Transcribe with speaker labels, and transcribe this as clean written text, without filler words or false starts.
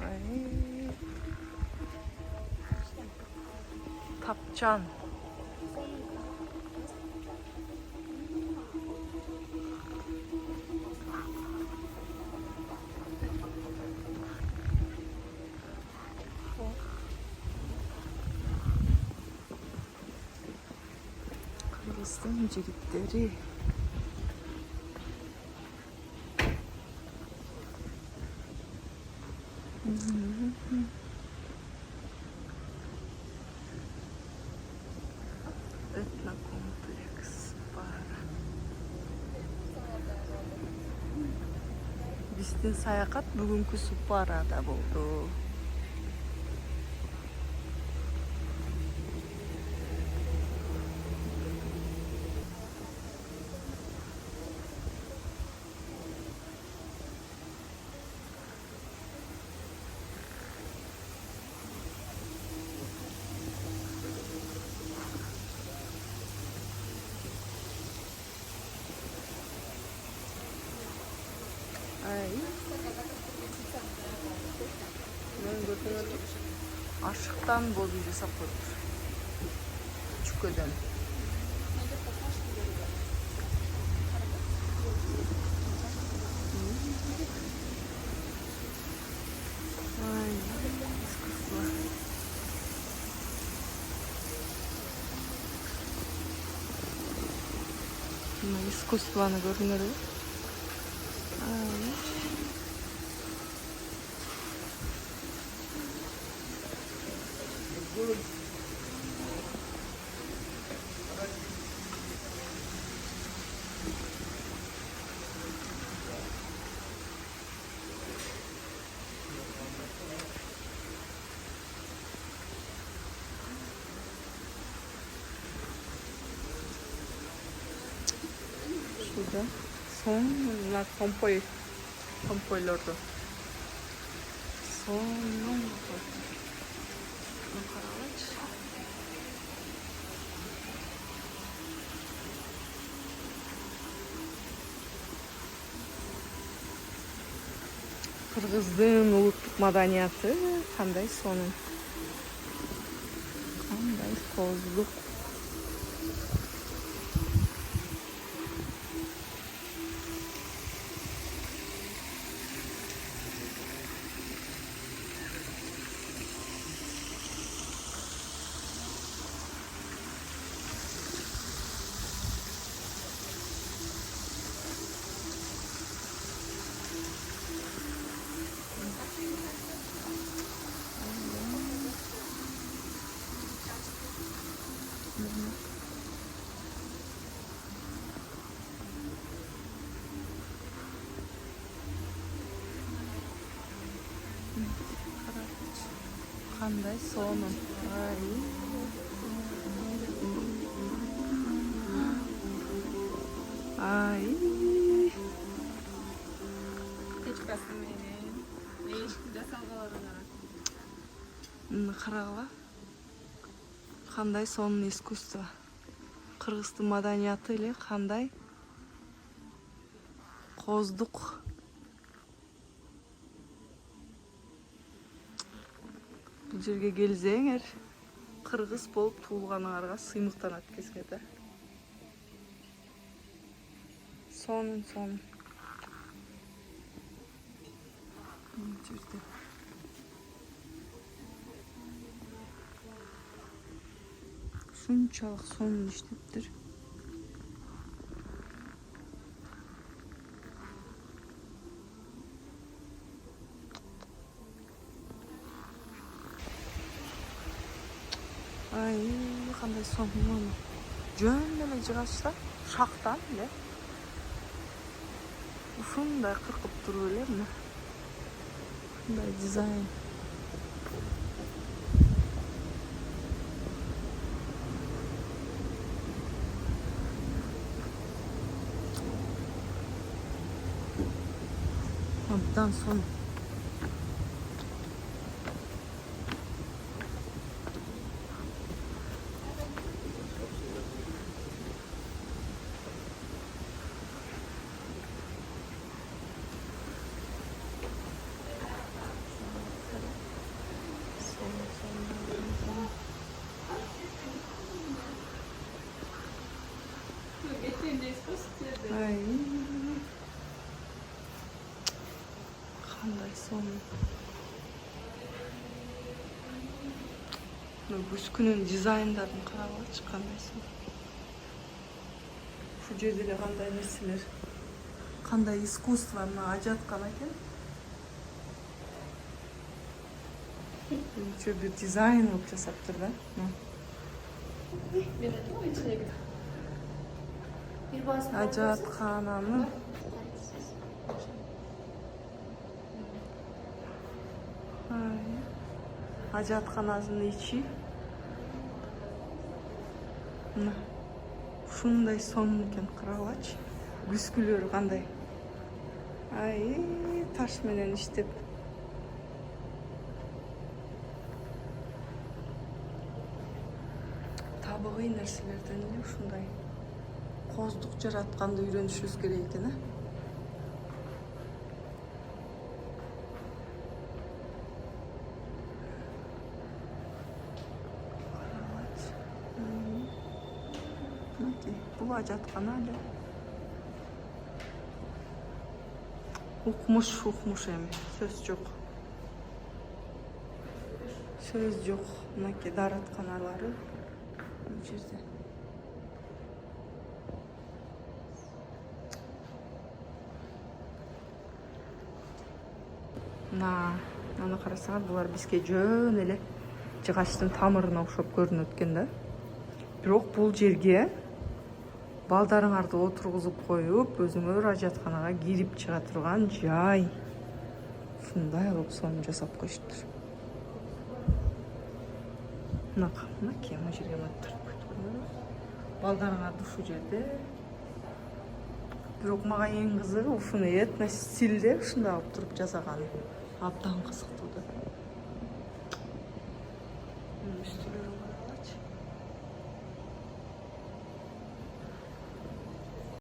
Speaker 1: Ay. Tapcan. Kırgızstan jigitleri. Etna kompleks var. Биздин саякат бүгүнкү Супарада болду. Ay. Мен көргөндөр ашыктан бозу жасап коюптур. Чүкөдөн. Ay, искусство. Искусствоны көрдүңөрбү? Şurada son bunlar kompoylordu. Son Kırgızdın улуттук маданиятı кандай сонун, кандай коздук. Кандай сонун. Ай.
Speaker 2: Кечкасын менен эшикти жасалгаларына
Speaker 1: Карагыла. Кандай сонун искусство. Кыргыздын маданияты эле кандай коздук. Бул жерге келсеңер, кыргыз болуп туулганыңарга сыймыктанат кезге да. Сонун. Жерде. Шунчалык сонун иштептир. Ay, kандай сонун. Жөн эле жыгачта, шактан эле. Ушундай кыркып туруп эле мына. Мындай дизайн. Абдан сонун. Бүскүнүн дизайндарын карагылачы кандай сонун. Ушул жерде эле кандай нерселер, кандай искусствону ажаткан экен. Үчөө бир дизайн кылып жасаптыр да.
Speaker 2: Ben dedim o içine gidiyor. Bir bazı
Speaker 1: Ажаткананын ажатканасынын ичи мына ушундай сонун экен, карагылачы. Күзгүлөр кандай. Ай, таш менен иштеп. Табигый нерселерден эле ушундай коздук жаратканды үйрөнүшүбүз керек экен, а? Бул ажаткана эле. Укмуш эми, сөз жок. Сөз жок. Мынакей дааратканалары бул жерде. Аны карасаңар, булар бизге жөн эле жыгачтын тамырына окшоп көрүнөт экен да. Бирок бул жерге балдарыңарды отургузуп коюп, өзүңөр ажатканага кирип чыга турган жай. Ушундай кылып сонун жасап коюштур. Мынакей мына жерге маттырып көтөрүп. Балдарыңарды ушул жерде. Бирок мага эң кызыгы ушуну этно стилде ушундай кылып туруп жасаганы. Абдан кызыктуу да. Үстүлөрү бар.